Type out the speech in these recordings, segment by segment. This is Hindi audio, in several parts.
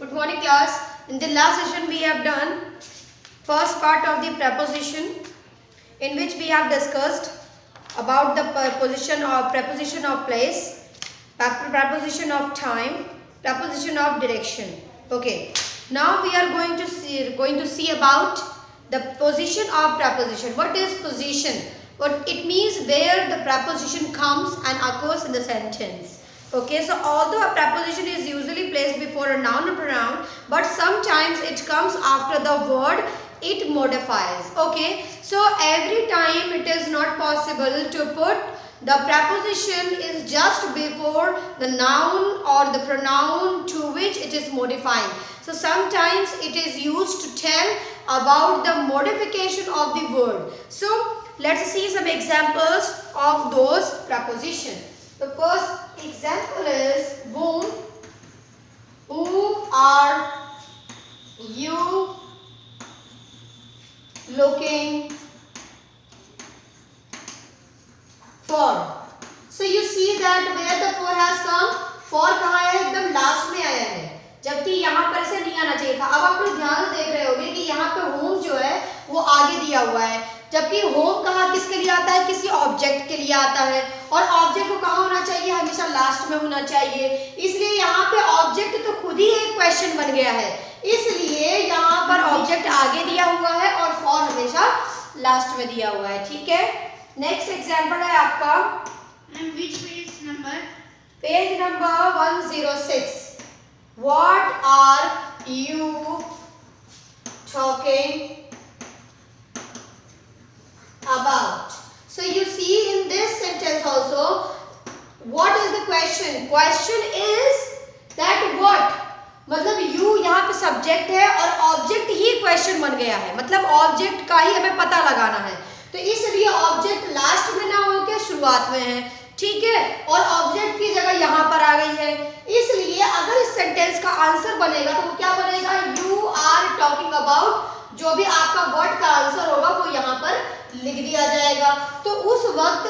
Good morning class. In the last session we have done first part of the preposition, in which we have discussed about the preposition of place, preposition of time, preposition of direction. Okay. Now we are going to see about the position of preposition. What is position? What it means, where the preposition comes and occurs in the sentence. Okay, so although a preposition is usually placed before a noun or pronoun, but sometimes it comes after the word, it modifies. Okay, so every time it is not possible to put the preposition is just before the noun or the pronoun to which it is modifying. So sometimes it is used to tell about the modification of the word. So let's see some examples of those prepositions. The first example is whom. Whom are you looking for? So you see that where the for has come, for कहाँ है, एकदम लास्ट में आया है, जबकि यहाँ पर से नहीं आना चाहिए था. अब आप लोग ध्यान से देख रहे होंगे कि यहाँ पे होम जो है वो आगे दिया हुआ है, जबकि होम कहाँ किसके लिए आता है, किसी ऑब्जेक्ट के लिए आता है, और ऑब्जेक्ट को कहाँ होना चाहिए, हमेशा लास्ट में होना चाहिए. इसलिए यहाँ पे ऑब्जेक्ट तो खुद ही एक क्वेश्चन बन गया है, इसलिए यहाँ पर ऑब्जेक्ट आगे दिया हुआ है और फॉर हमेशा लास्ट में दिया हुआ है. ठीक है. नेक्स्ट एग्जांपल है आपका, which page number? Page number 106. What are you talking about? So you see in this sentence also, what is the question? Question is that what, मतलब you यहाँ पे सब्जेक्ट है और ऑब्जेक्ट ही क्वेश्चन बन गया है, मतलब ऑब्जेक्ट का ही हमें पता लगाना है, तो इसलिए ऑब्जेक्ट लास्ट में ना होकर शुरुआत में है. ठीक है, और ऑब्जेक्ट की जगह यहाँ पर आ गई है, इसलिए अगर इस सेंटेंस का आंसर बनेगा तो वो क्या बनेगा, यू आर टॉकिंग अबाउट. जो भी आपका वर्ड का आंसर होगा वो यहाँ पर लिख दिया जाएगा. तो उस वक्त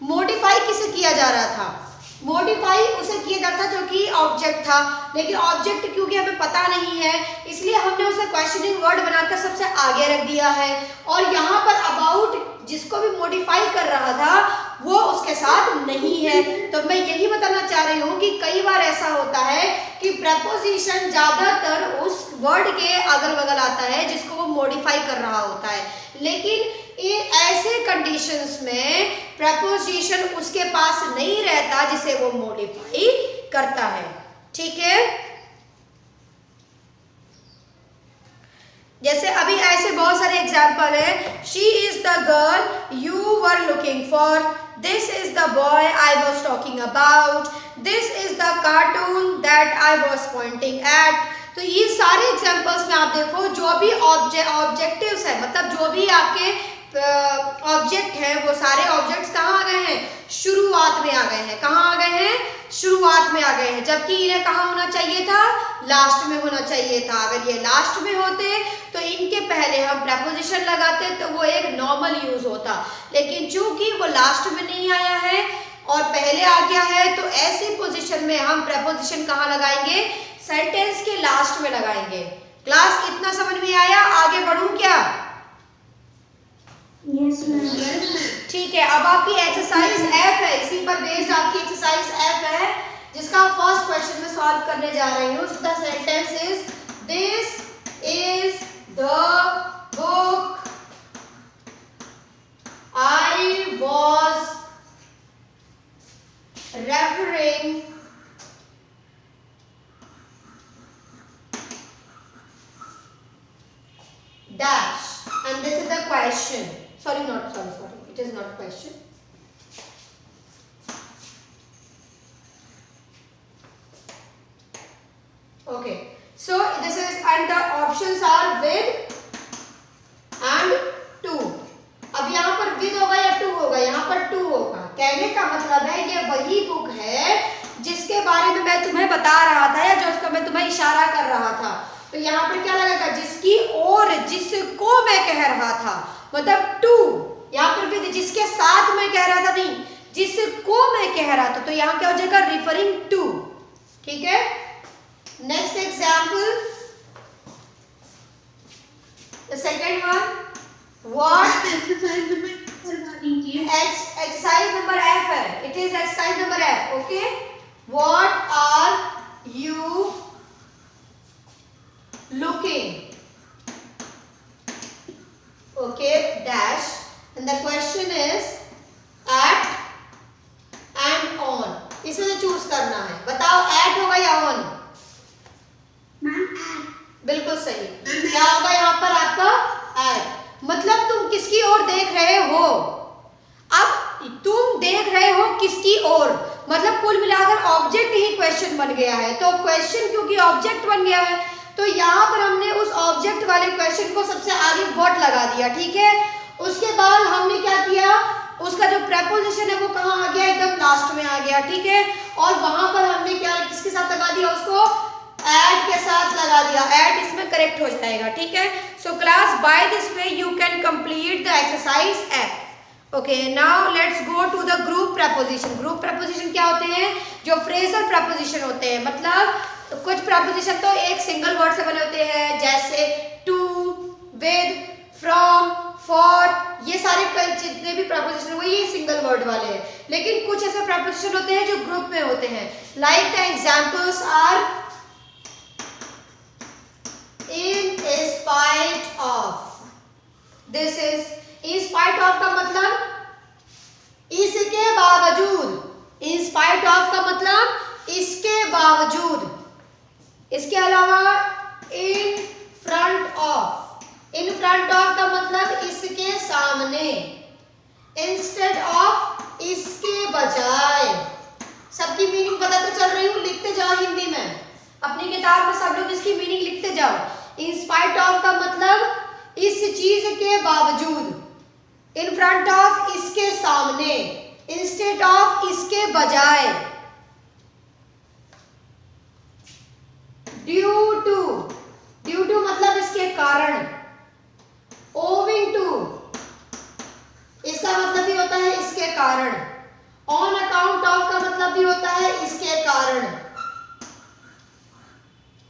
मॉडिफाई किसे किया जा रहा था, मॉडिफाई उसे किया जाता था जो कि ऑब्जेक्ट था, लेकिन ऑब्जेक्ट क्योंकि हमें पता नहीं है इसलिए हमने उसे क्वेश्चनिंग वर्ड बनाकर सबसे आगे रख दिया है, और यहाँ पर अबाउट जिसको भी मॉडिफाई कर रहा था वो उसके साथ नहीं है. तो मैं यही बताना चाह रही हूँ कि कई बार ऐसा होता है कि प्रपोजिशन ज्यादातर उस वर्ड के अगल बगल आता है जिसको वो मॉडिफाई कर रहा होता है, लेकिन ऐसे कंडीशंस में प्रपोजिशन उसके पास नहीं रहता जिसे वो मॉडिफाई करता है. ठीक है, जैसे अभी ऐसे बहुत सारे एग्जाम्पल है. She is the girl you were looking for, this is the boy I was talking about, this is the cartoon that I was Poynting eight. तो ये सारे एग्जाम्पल्स में आप देखो जो भी ऑब्जेक्टिव्स है, मतलब जो भी आपके ऑब्जेक्ट है वो सारे ऑब्जेक्ट्स कहाँ आ गए हैं, शुरुआत में आ गए हैं. कहाँ आ गए हैं, शुरुआत में आ गए हैं, जबकि इन्हें कहाँ होना चाहिए था, लास्ट में होना चाहिए था. अगर ये लास्ट में होते तो इनके पहले हम प्रपोजिशन लगाते तो वो एक नॉर्मल यूज होता, लेकिन चूंकि वो लास्ट में नहीं आया है और पहले आ गया है तो ऐसी पोजीशन में हम प्रपोजिशन कहाँ लगाएंगे, सेंटेंस के लास्ट में लगाएंगे. क्लास इतना समझ में आया, आगे बढ़ूं क्या? Yes, ma'am. ठीक है, अब आपकी एक्सरसाइज एफ है, इसी पर बेस्ड आपकी एक्सरसाइज एफ है जिसका फर्स्ट क्वेश्चन में सॉल्व करने जा रही हूँ. So the sentence is, this is the book I was referring dash, and this is the question. Sorry, it is not question. Okay, so this is, and the options are with and to. अब यहाँ पर with होगा या to होगा, यहाँ पर to होगा. कहने का मतलब है ये वही बुक है जिसके बारे में मैं तुम्हें बता रहा था या जो उसका मैं तुम्हें इशारा कर रहा था. तो यहाँ पर क्या लगेगा, जिसकी और जिसको मैं कह रहा था, मतलब टू. यहाँ पर भी जिसके साथ मैं कह रहा था नहीं, जिसको मैं कह रहा था, तो यहाँ क्या हो जाएगा, रिफरिंग टू. ठीक है. Next example, second one, what exercise में करवा दीजिए. exercise number F है. It is exercise number F. Okay. What are you looking? Okay. Dash. And the question is at and on. इसमें से चूज करना है. बताओ at होगा या on? Ma'am eight. बिल्कुल सही. क्या होगा यहाँ पर आपका at. मतलब तुम किसकी ओर देख रहे हो. अब तुम देख रहे हो किसकी ओर, मतलब कुल मिलाकर ऑब्जेक्ट ही क्वेश्चन बन गया है. तो क्वेश्चन क्योंकि ऑब्जेक्ट बन गया है तो यहाँ पर हमने उस ऑब्जेक्ट वाले क्वेश्चन को सबसे आगे व्हाट लगा दिया. ठीक है. उसके बाद हमने क्या किया, उसका जो प्रेपोजिशन है वो कहाँ आ गया, एकदम लास्ट में आ गया. ठीक है. और वहां पर हमने क्या किसके साथ लगा दिया, उसको एट के साथ लगा दिया. एट इसमें करेक्ट हो जाएगा. ठीक है. So class by this way you can complete the exercise F. Okay. Now let's go to the group preposition. Group preposition क्या होते हैं, जो फ्रेजल प्रपोजिशन होते हैं. मतलब कुछ प्रपोजिशन तो एक सिंगल वर्ड से बने होते हैं, जैसे टू, विद, फ्रॉम, फॉर. ये सारे जितने भी प्रपोजिशन है वो ये सिंगल वर्ड वाले हैं. लेकिन कुछ ऐसे प्रपोजिशन होते हैं जो ग्रुप में होते हैं. Like the examples are in spite of. This is in spite of का मतलब इसके बावजूद. in spite of का मतलब इसके बावजूद. इसके अलावा in front of. in front of का मतलब इसके सामने. instead of इसके बजाय. सबकी मीनिंग पता तो चल रही हूँ, लिखते जाओ हिंदी में. अपनी किताब में सब लोग इसकी मीनिंग लिखते जाओ. इन स्पाइट ऑफ का मतलब इस चीज के बावजूद. इन फ्रंट ऑफ इसके सामने. इंस्टेड ऑफ इसके बजाय. Due to. ड्यू टू मतलब इसके कारण. ओविंग टू इसका मतलब भी होता है इसके कारण. ऑन अकाउंट ऑफ का मतलब भी होता है इसके कारण.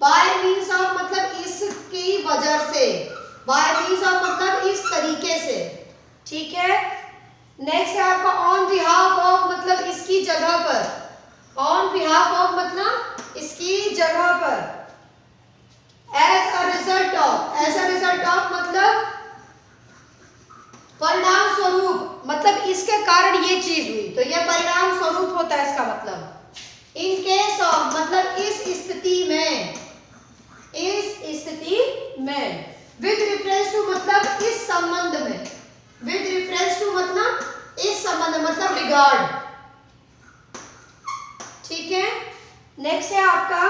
बाय मीन्स ऑफ मतलब इसकी वजह से. बाय मीन्स ऑफ मतलब इस तरीके से. ठीक है. नेक्स्ट है आपका ऑन बिहाफ ऑफ मतलब इसकी जगह पर. ऑन बिहाफ ऑफ मतलब इसकी जगह पर. As a result of. As a result of मतलब परिणाम स्वरूप, मतलब इसके कारण ये चीज हुई तो ये परिणाम स्वरूप होता है इसका मतलब. इन केस ऑफ मतलब इस स्थिति में. इस स्थिति में. विद रेफरेंस टू मतलब इस संबंध में. विद रेफरेंस टू मतलब इस संबंध मतलब रिगार्ड. ठीक है. नेक्स्ट है आपका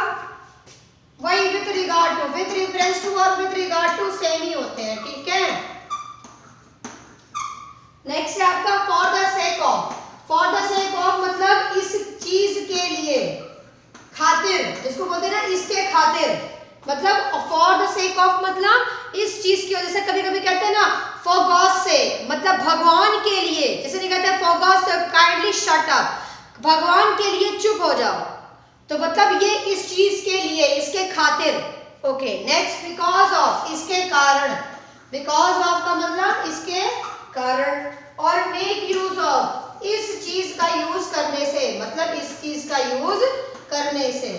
वही with regard to. With reference to और विद रिगार्ड टू सेम ही होते हैं. ठीक है. नेक्स्ट है आपका for the sake of. For the sake of मतलब इस चीज के लिए, खातिर, जिसको बोलते हैं ना इसके खातिर. मतलब फॉर द सेक ऑफ मतलब इस चीज की वजह से. कभी कभी कहते हैं ना फॉर गॉड सेक मतलब भगवान के लिए. जैसे नहीं कहते for God sake kindly shut up, भगवान के लिए चुप हो जाओ. तो मतलब ये इस चीज के लिए, इसके खातिर. ओके. नेक्स्ट बिकॉज ऑफ इसके कारण. बिकॉज ऑफ का मतलब इसके कारण. और मेक यूज ऑफ इस चीज का यूज करने से, मतलब इस चीज का यूज करने से.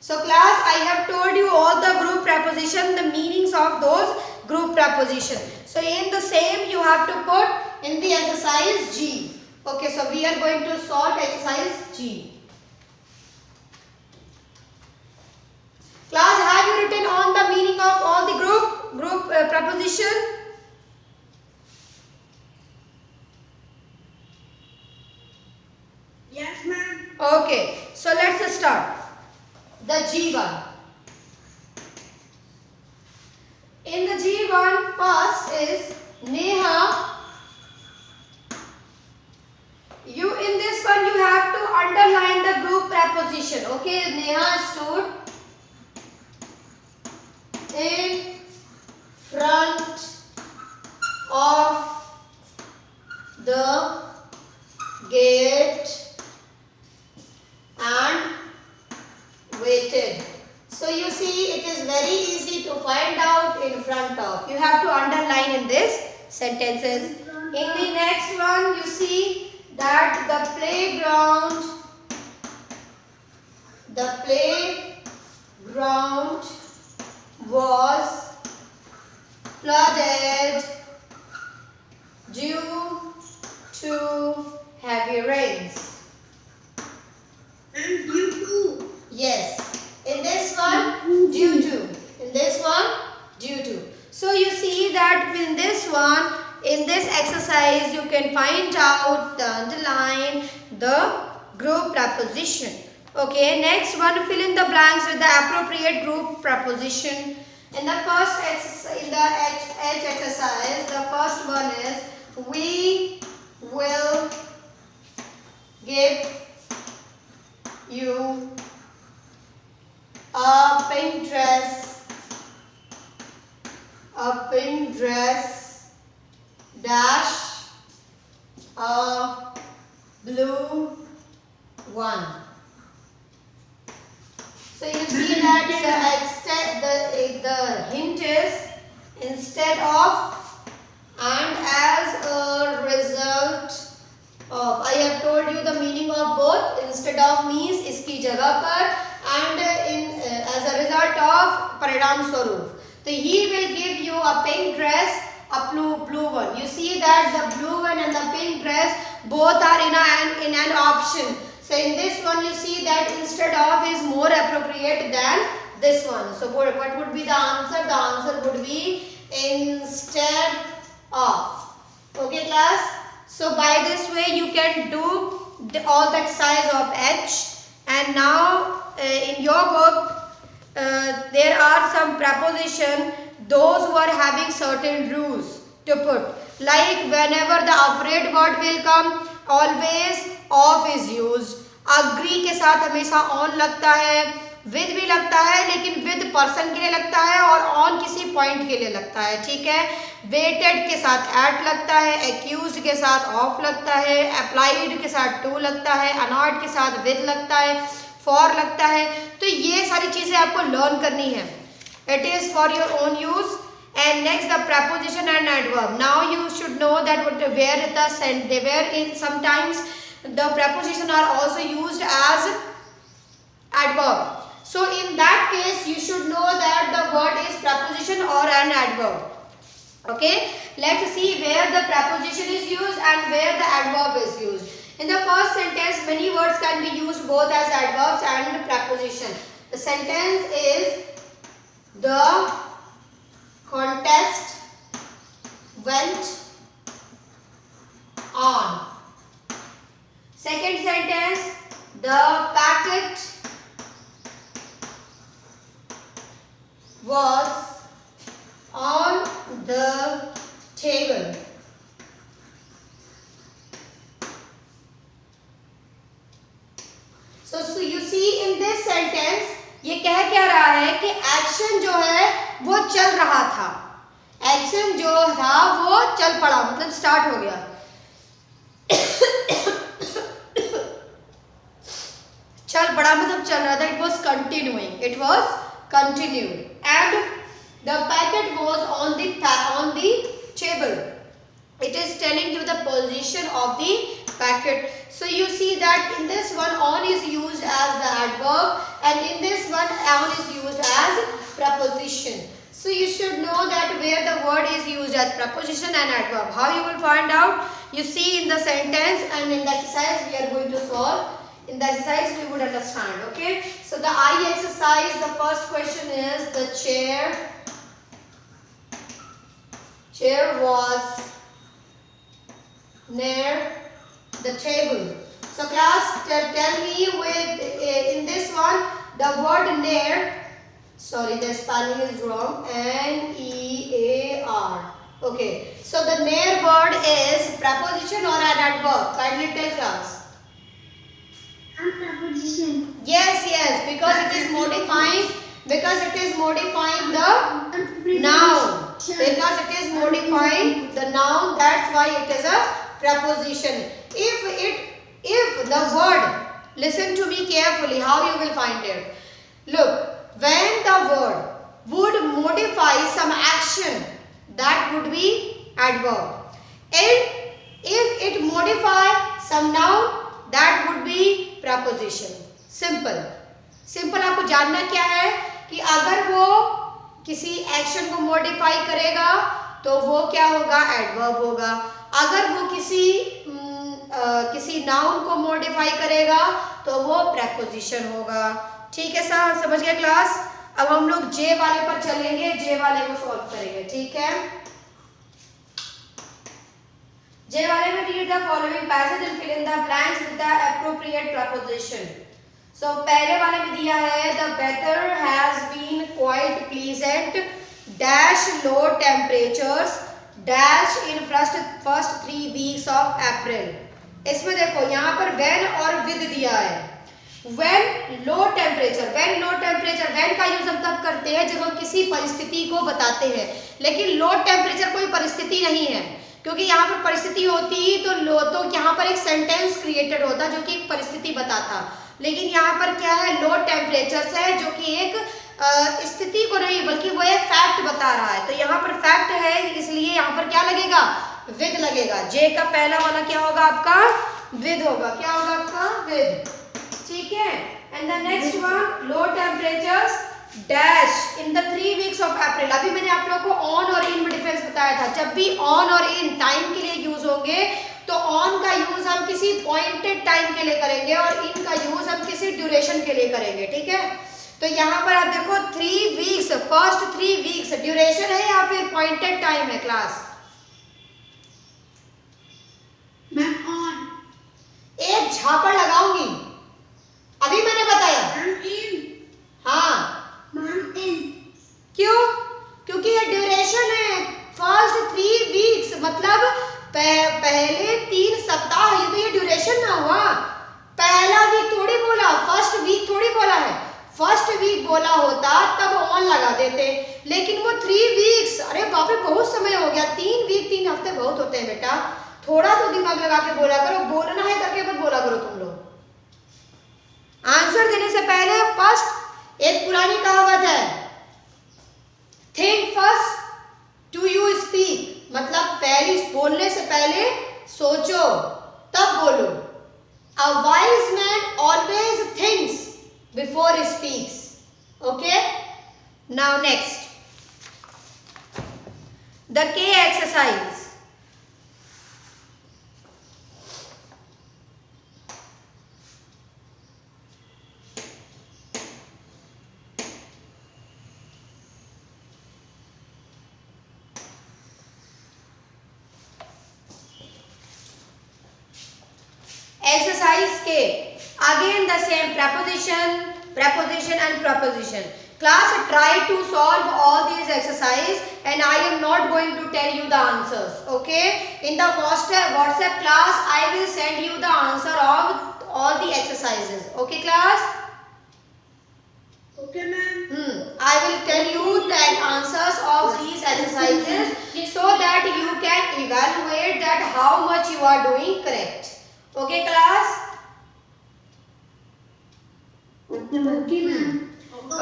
So class, I have told you all the group preposition, the meanings of those group preposition. So in the same you have to put in the exercise G. Okay, so we are going to solve exercise G. Class, have you written on the meaning of all the group preposition? Yes, ma'am. Okay, so let's start. The G1. In the G1, first is Neha. You in this one you have to underline the group preposition. Okay, Neha stood in front of the gate and waited. So you see it is very easy to find out in front of. You have to underline in this sentences. In the next one, you see that the playground was flooded due to heavy rains. And you too. Yes. In this one, due to. In this one, due to. So you see that in this one, in this exercise, you can find out the underline the group preposition. Okay, next one, fill in the blanks with the appropriate group preposition. In the first exercise, in the H exercise, the first one is we will give you a pink dress dash a blue one. So you see that the hint is instead of and as a result of. I have told you the meaning of both. Instead of means इसकी जगह पर and as a result of परिणाम स्वरूप. So he will give you a pink dress, a blue one. You see that the blue one and the pink dress both are in an option. So in this one you see that instead of is more appropriate than this one. So what would be the answer? The answer would be instead of. Okay class? So by this way you can do all the exercise of H. And now in your book there are some preposition, those who are having certain rules to put. Like whenever the afraid word will come, always off is used. Agree के साथ हमेशा on लगता है, with भी लगता है, लेकिन with person के लिए लगता है और on किसी point के लिए लगता है, ठीक है. Weighted के साथ at लगता है, accused के साथ off लगता है, applied के साथ to लगता है, annoyed के साथ with लगता है, for लगता है. तो ये सारी चीजें आपको learn करनी है. It is for your own use. And next the preposition and adverb. Now you should know that sometimes the preposition are also used as adverb. So in that case you should know that the word is preposition or an adverb. Okay, let's see where the preposition is used and where the adverb is used. In the first sentence many words can be used both as adverbs and preposition. The sentence is the contest went on. Second sentence, the packet was on the table. So you see in this sentence ये कह क्या रहा है कि एक्शन जो है वो चल रहा था. एक्शन जो था वो चल पड़ा, मतलब स्टार्ट हो गया. चल पड़ा मतलब चल रहा था. It was continuing. It was continued. And the packet was on the table. It is telling you the position of the packet. So you see that in this one on is used as the adverb and in this one on is used as preposition. So you should know that where the word is used as preposition and adverb. How you will find out? You see in the sentence and in the exercise we are going to solve. In the exercise we would understand. Okay. So the I exercise, the first question is the chair was near the table. So class, tell me with in this one the word near. Sorry, the spelling is wrong. N-E-A-R. Okay. So the near word is preposition or an adverb? Kindly tell class. And preposition. Yes, because it is modifying. Because it is modifying the noun. Because it is modifying the noun. That's why it is a preposition. If the word, listen to me carefully how you will find it. Look, when the word would modify some action, that would be adverb. And if it modify some noun, that would be preposition. Simple. Simple आपको जानना क्या है कि अगर वो किसी एक्शन को मॉडिफाई करेगा तो वो क्या होगा, एडवर्ब होगा. अगर वो किसी नाउन को मॉडिफाई करेगा तो वो प्रेपोजिशन होगा. ठीक है सर, समझ गए क्लास. अब हम लोग जे वाले पर चलेंगे, जे वाले को सॉल्व करेंगे. ठीक है, जे वाले में read the following passage and fill in the blanks with the appropriate preposition. So पहले वाले में दिया है the weather has been quite pleasant dash low temperatures dash in first 3 weeks of April. इसमें देखो यहाँ पर व्हेन और विद दिया है. When low temperature, when low temperature, when का यूज हम तब करते हैं जब हम किसी परिस्थिति को बताते हैं. लेकिन लो टेम्परेचर कोई परिस्थिति नहीं है, क्योंकि यहाँ पर परिस्थिति होती तो यहाँ पर एक सेंटेंस क्रिएटेड होता जो कि एक परिस्थिति बताता. लेकिन यहाँ पर क्या है, लो टेम्परेचर है जो कि एक स्थिति को नहीं बल्कि वो एक फैक्ट बता रहा है. तो यहाँ पर फैक्ट है, इसलिए यहाँ पर क्या लगेगा, विद लगेगा. जे का पहला वाला क्या होगा आपका, विद होगा. क्या होगा आपका, विद. ठीक है. And the next one low temperatures dash in the 3 weeks of अप्रैल. अभी मैंने आप लोगों को ऑन और इन में डिफरेंस बताया था. जब भी ऑन और इन टाइम के लिए यूज होंगे तो ऑन का यूज हम किसी पॉइंटेड टाइम के लिए करेंगे और इन का यूज हम किसी ड्यूरेशन के लिए करेंगे. ठीक है. तो यहाँ पर आप देखो 3 वीक्स, फर्स्ट 3 वीक्स ड्यूरेशन है या फिर पॉइंटेड टाइम है क्लास. Ma'am on. एक झापड़ लगाऊंगी, अभी मैंने बताया. हाँ मैम इन. क्यों, क्योंकि ये ड्यूरेशन है. फर्स्ट 3 वीक्स मतलब पहले 3 सप्ताह, ये तो ये ड्यूरेशन ना हुआ. पहला वीक थोड़ी बोला, फर्स्ट वीक थोड़ी बोला है. फर्स्ट वीक बोला होता तब ऑन लगा देते, लेकिन वो 3 वीक्स, अरे बाप रे बहुत समय हो गया. 3 वीक 3 हफ्ते बहुत होते हैं बेटा. थोड़ा तो दिमाग लगा के बोला करो, बोलना है करके मत बोला करो तुम लोग. आंसर देने से पहले फर्स्ट, एक पुरानी कहावत है, think first to you speak, मतलब पहले बोलने से पहले सोचो तब बोलो. A wise man always thinks before he speaks. Okay. Now next the K exercise. Exercise K. Again the same preposition and proposition. Class, try to solve all these exercises and I am not going to tell you the answers. Okay. In the WhatsApp class I will send you the answer of all the exercises. Okay class. Okay ma'am. I will tell you the answers of these exercises so that you can evaluate that how much you are doing correct. Okay class. Okay ma'am.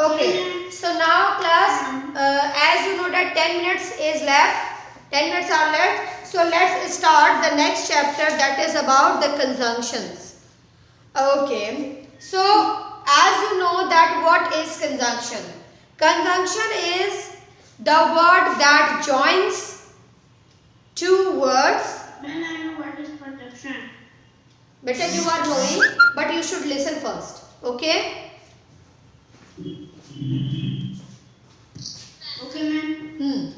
Okay. So now class, as you know that 10 minutes is left. 10 minutes are left. So let's start the next chapter, that is about the conjunctions. Okay. So as you know that what is conjunction? Conjunction is the word that joins two words. Then I know what is conjunction. Better you are knowing, but you should listen first. Okay. Okay ma'am.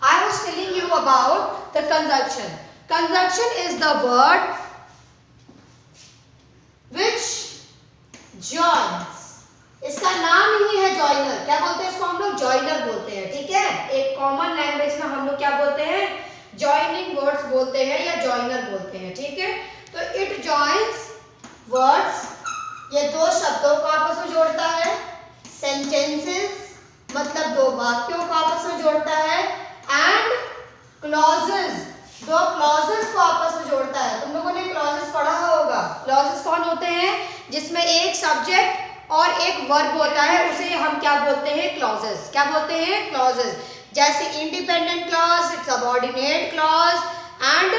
I was telling you about the conjunction. Conjunction is the word which joins. इसका नाम ही है joiner. क्या बोलते हैं इसको हम लोग? joiner बोलते हैं. ठीक है. एक कॉमन लैंग्वेज में हम लोग क्या बोलते हैं? joining words बोलते हैं या joiner बोलते हैं. ठीक है. तो it joins words, ये दो शब्दों को आपस में जोड़ता है. sentences मतलब दो वाक्यों को आपस में जोड़ता है. and clauses, दो clauses को आपस में जोड़ता है. तुम लोगों ने clauses पढ़ा होगा. clauses कौन होते हैं? जिसमें एक subject और एक वर्ब होता है, उसे हम क्या बोलते हैं? क्लॉजेस। क्या बोलते हैं? क्लॉजेस। जैसे independent clause, subordinate clause and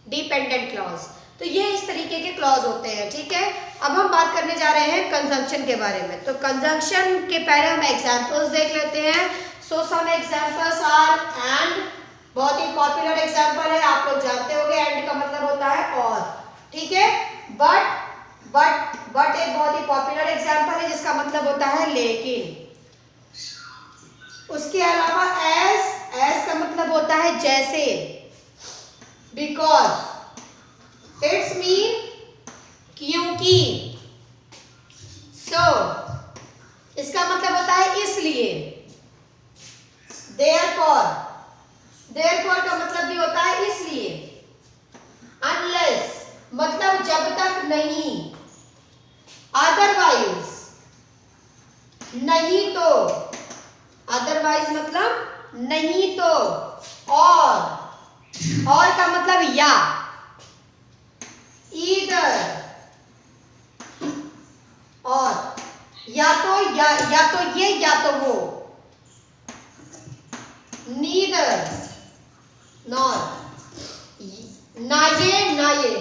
dependent clause. तो ये इस तरीके के क्लॉज होते हैं, ठीक है। अब हम बात करने जा रहे हैं कंजंक्शन के बारे में। तो कंजंक्शन के पहले हम एग्जांपल्स देख लेते हैं। सो सम एग्जांपल्स आर एंड, बहुत ही पॉपुलर एग्जांपल है, आप लोग जानते होंगे एंड का मतलब होता है और, ठीक है। बट एक बहुत ही पॉपुलर एग्जांपल है जिसका मतलब होता है लेकिन। उसके अलावा एज का मतलब होता है जैसे, बिकॉज, इट्स मीन क्योंकि, सो इसका मतलब होता है इसलिए, देयरफॉर का मतलब भी होता है इसलिए, अनलेस मतलब जब तक नहीं, अदरवाइज नहीं तो, अदरवाइज मतलब नहीं तो, और का मतलब या, ईदर और, या तो ये या तो वो, नीदर नॉर, ना ये,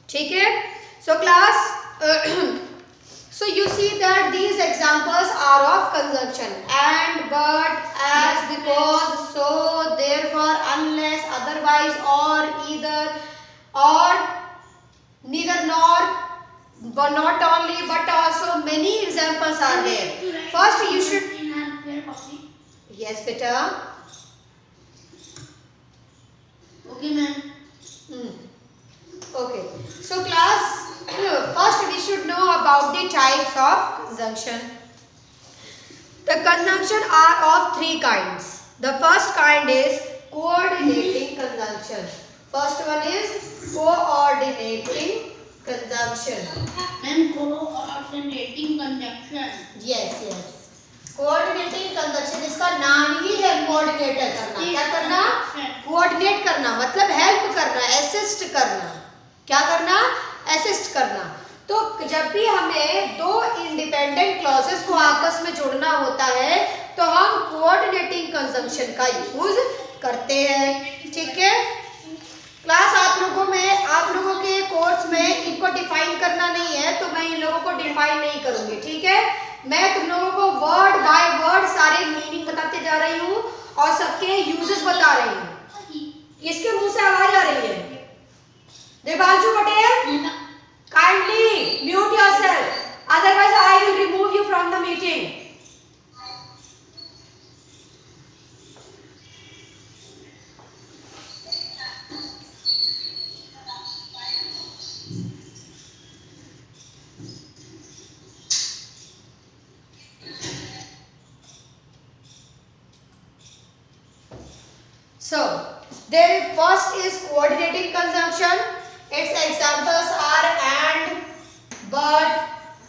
ठीक है। So class, so you see that these examples are of conjunction: and, but, as, because, so, therefore, unless, otherwise, or, either, or, neither, nor, but not only, but also. Many examples are there. First you should, yes beta, Okay, ma'am. Okay, so class, first we should know about the types of conjunction. The conjunction are of three kinds. The first kind is coordinating conjunction. First one is coordinating conjunction. And coordinating conjunction. Yes. Coordinating conjunction, इसका नाम ही है कोऑर्डिनेटर करना। क्या करना? कोऑर्डिनेट करना, मतलब हेल्प करना, असिस्ट करना। क्या करना? असिस्ट करना। तो जब भी हमें दो इंडिपेंडेंट क्लॉजेस को आपस में जोड़ना होता है तो हम कोऑर्डिनेटिंग कंजंक्शन का यूज करते हैं, ठीक है। क्लास आप लोगों के कोर्स में इनको डिफाइन करना नहीं है, तो मैं इन लोगों को डिफाइन नहीं करूंगी, ठीक है। मैं तुम लोगों को वर्ड बाय वर्ड सारे मीनिंग बताते जा रही हूँ और सबके यूजेस बता रही हूँ। किसके मुंह से आवाज आ रही है? Devanshu Patel, kindly mute yourself, otherwise I will remove you from the meeting. So, their first is coordinating conjunction. Its examples are and, but.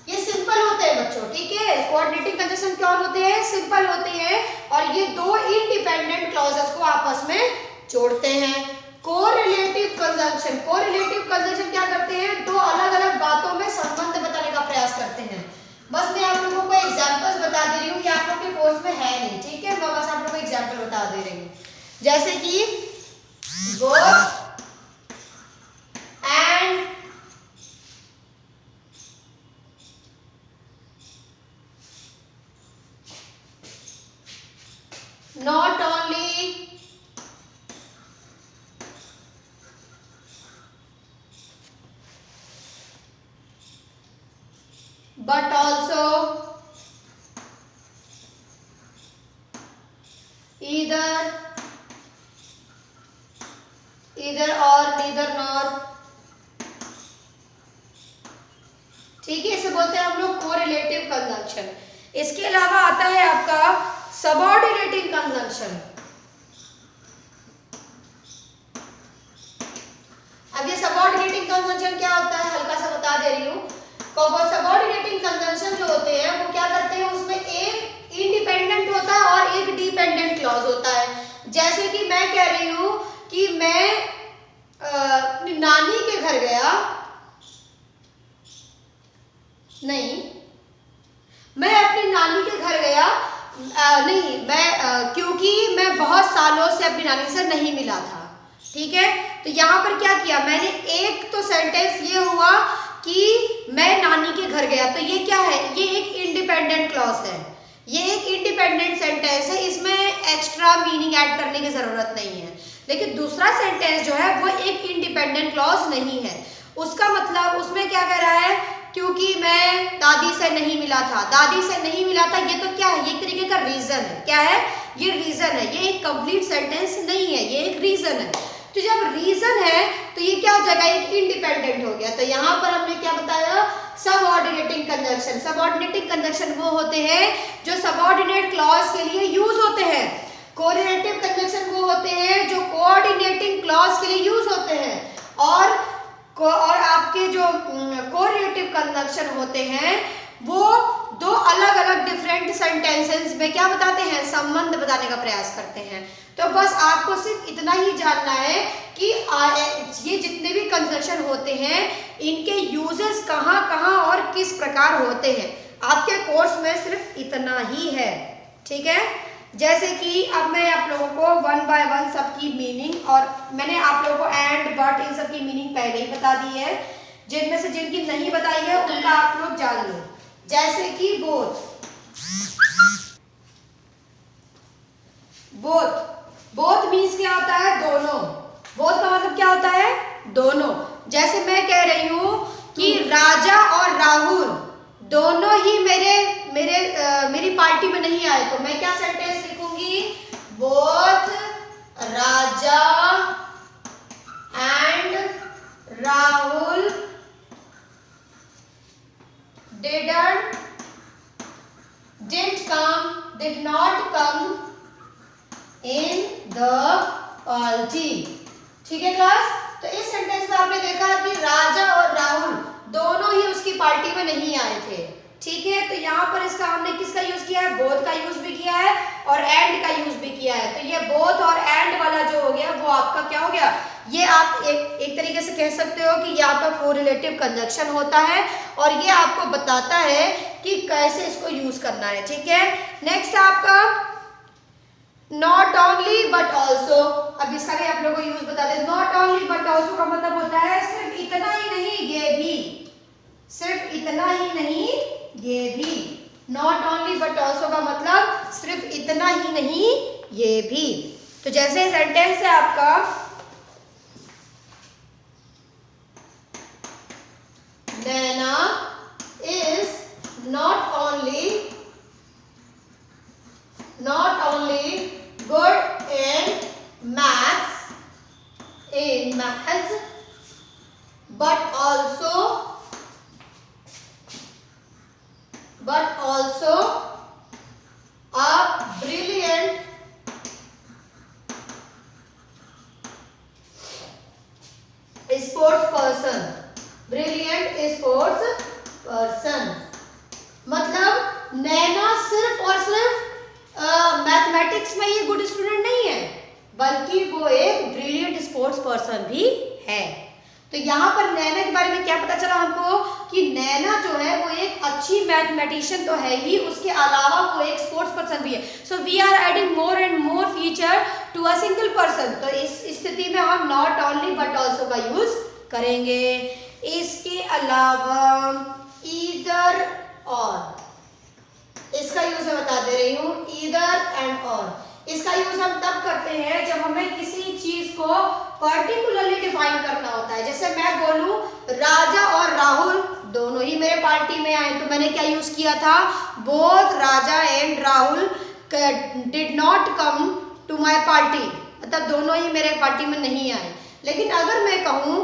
ये सिंपल होते हैं बच्चों, ठीक है। कोऑर्डिनेटिंग कंजंक्शन क्या होते हैं? सिंपल होते हैं और ये दो इंडिपेंडेंट क्लॉजेस को आपस में जोड़ते हैं। कोरिलेटिव कंजंक्शन क्या करते हैं? दो अलग अलग बातों में संबंध बताने का प्रयास करते हैं। बस मैं आप लोगों को एग्जांपल्स बता दे रही हूँ, ये आप लोगों के कोर्स में है नहीं, ठीक है। मैं बस आप लोगों को एग्जांपल बता दे रही हूँ, जैसे कि both and, not only, but also, either or, neither nor, ठीक है। इसे बोलते हैं हम लोग कोरिलेटिव कंजंक्शन। इसके अलावा आता है आपका सबऑर्डिनेटिंग कंजंक्शन। अब ये सबऑर्डिनेटिंग कंजंक्शन क्या होता है, हल्का सा बता दे रही हूँ। सबऑर्डिनेटिंग कंजंक्शन जो होते हैं वो क्या करते हैं, उसमें एक इंडिपेंडेंट होता है और एक डिपेंडेंट क्लॉज होता है। जैसे कि मैं कह रही हूँ कि मैं अपनी नानी के घर गया नहीं, मैं अपनी नानी के घर गया नहीं, मैं क्योंकि मैं बहुत सालों से अपनी नानी से नहीं मिला था। ठीक है, तो यहाँ पर क्या किया मैंने, एक तो सेंटेंस ये हुआ कि मैं नानी के घर गया, तो ये क्या है, ये एक इंडिपेंडेंट क्लॉज है, ये एक इंडिपेंडेंट सेंटेंस है, इसमें एक्स्ट्रा मीनिंग ऐड करने की जरूरत नहीं है। लेकिन दूसरा सेंटेंस जो है वो एक इंडिपेंडेंट क्लॉज नहीं है। उसका मतलब उसमें क्या कह रहा है, क्योंकि मैं दादी से नहीं मिला था, दादी से नहीं मिला था, ये तो क्या है, ये एक तरीके का रीजन है। क्या है, ये रीजन है, ये एक कंप्लीट सेंटेंस नहीं है, ये एक रीजन है। तो जब रीजन है तो ये क्या हो जाएगा, एक इंडिपेंडेंट हो गया। तो यहाँ पर हमने क्या बताया, सबऑर्डिनेटिंग कंजंक्शन। सबऑर्डिनेटिंग कंजंक्शन वो होते हैं जो सबऑर्डिनेट क्लॉज के लिए यूज होते हैं। कोरिलेटिव कंजंक्शन वो होते हैं जो कोऑर्डिनेटिंग क्लॉज के लिए यूज होते हैं। और आपके जो कोरिलेटिव कंजंक्शन होते हैं वो दो अलग अलग डिफरेंट सेंटेंसेस में क्या बताते हैं, संबंध बताने का प्रयास करते हैं। तो बस आपको सिर्फ इतना ही जानना है कि ये जितने भी कंजंक्शन होते हैं इनके यूजेस कहाँ कहाँ और किस प्रकार होते हैं, आपके कोर्स में सिर्फ इतना ही है। ठीक है, जैसे कि अब मैं आप लोगों को वन बाय वन सबकी मीनिंग, और मैंने आप लोगों को एंड बट इन सबकी मीनिंग पहले ही बता दी है, जिनमें से जिनकी नहीं बताई है उनका आप लोग जान लो। जैसे कि बोथ, बोथ, बोथ मीन्स क्या होता है, दोनों। बोथ का मतलब क्या होता है, दोनों। जैसे मैं कह रही हूं कि राजा और राहुल दोनों ही मेरी पार्टी में नहीं आए, तो मैं क्या सेंटेंस लिखूंगी, both Raja and Rahul did not come in the party। ठीक है क्लास, तो इस सेंटेंस में आपने देखा कि राजा और राहुल दोनों ही उसकी पार्टी में नहीं आए थे। ठीक है, तो यहाँ पर इसका हमने किसका यूज किया है, बोथ का यूज भी किया है और एंड का यूज भी किया है। तो ये बोथ और एंड वाला जो हो गया वो आपका क्या हो गया, ये आप एक तरीके से कह सकते हो कि ये आपका कोरिलेटिव कंजंक्शन होता है और ये आपको बताता है कि कैसे इसको यूज करना है। ठीक है, नेक्स्ट आपका नॉट ओनली बट ऑल्सो। अब इसका भी आप लोगों को यूज बता दें। नॉट ओनली बट ऑल्सो का मतलब होता है सिर्फ इतना ही नहीं ये भी, सिर्फ इतना ही नहीं ये भी। नॉट ओनली बट ऑल्सो का मतलब सिर्फ इतना ही नहीं ये भी। तो जैसे सेंटेंस है आपका, Naina is not only good in maths, but also a brilliant sports person। Brilliant sports person मतलब नैना सिर्फ और सिर्फ मैथमेटिक्स में ये गुड स्टूडेंट नहीं है, बल्कि वो एक ब्रिलियंट स्पोर्ट्स पर्सन भी है। तो यहाँ पर नैना के बारे में क्या पता चला हमको कि नैना जो है वो एक अच्छी मैथमेटिशियन तो है ही, उसके अलावा वो एक स्पोर्ट्स पर्सन भी है। So we are adding more and more feature to a single person. तो इस स्थिति में हम नॉट ओनली बट ऑल्सो का यूज करेंगे। इसके अलावा ईदर और, इसका यूज मैं बता दे रही हूँ, ईदर एंड और। इसका यूज हम तब करते हैं जब हमें किसी चीज को पर्टिकुलरली डिफाइन करना होता है। जैसे मैं बोलूं राजा और राहुल दोनों ही मेरे पार्टी में आए, तो मैंने क्या यूज किया था, both Raja and Rahul did not come to my party, मतलब दोनों ही मेरे पार्टी में नहीं आए। लेकिन अगर मैं कहूं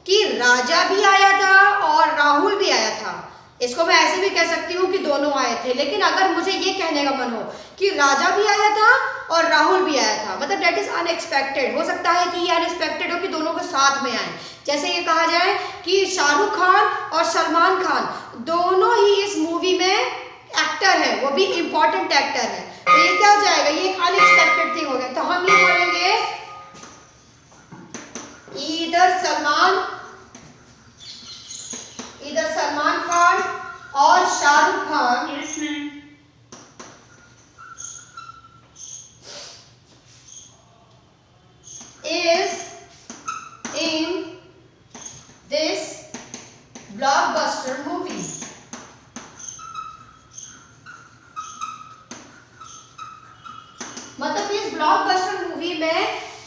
कि राजा भी आया था और राहुल भी आया था, इसको मैं ऐसे भी कह सकती हूँ कि दोनों आए थे। लेकिन अगर मुझे ये कहने का मन हो कि राजा भी आया था और राहुल भी आया था, मतलब डेट इज अनएक्सपेक्टेड, हो सकता है कि ये अनएक्सपेक्टेड हो कि दोनों को साथ में आए। जैसे ये कहा जाए कि शाहरुख खान और सलमान खान दोनों ही इस मूवी में एक्टर है, वो भी इम्पोर्टेंट एक्टर है, तो ये क्या हो जाएगा, ये एक अनएक्सपेक्टेड थिंग हो गया। तो हम ये बोलेंगे ईदर सलमान खान और Shahrukh Khan Yes, ma'am. is in this blockbuster movie. मतलब इस ब्लॉकबस्टर मूवी में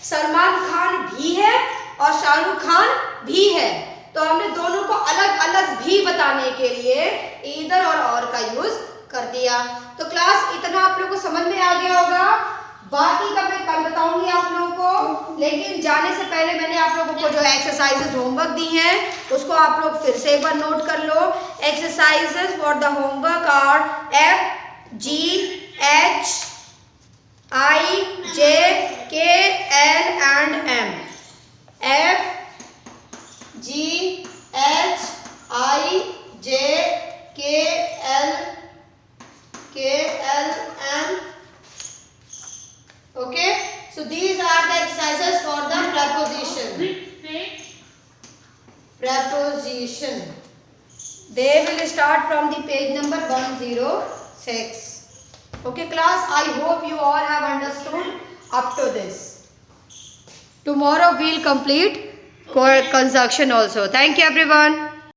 सलमान खान भी है और शाहरुख खान भी है, तो हमने दोनों को अलग अलग भी बताने के लिए इधर और का यूज कर दिया। तो क्लास इतना आप लोगों को समझ में आ गया होगा, बाकी का मैं कल बताऊंगी आप लोगों को, लेकिन जाने से पहले मैंने आप लोगों को जो एक्सरसाइजेस होमवर्क दी हैं उसको आप लोग फिर से एक बार नोट कर लो। Exercises for the homework are FGHIJKL and M. FGHIJKL Okay, so these are the exercises for the preposition. Preposition. They will start from the page number 106. Okay class, I hope you all have understood up to this. Tomorrow we'll complete conjunction also. Thank you everyone.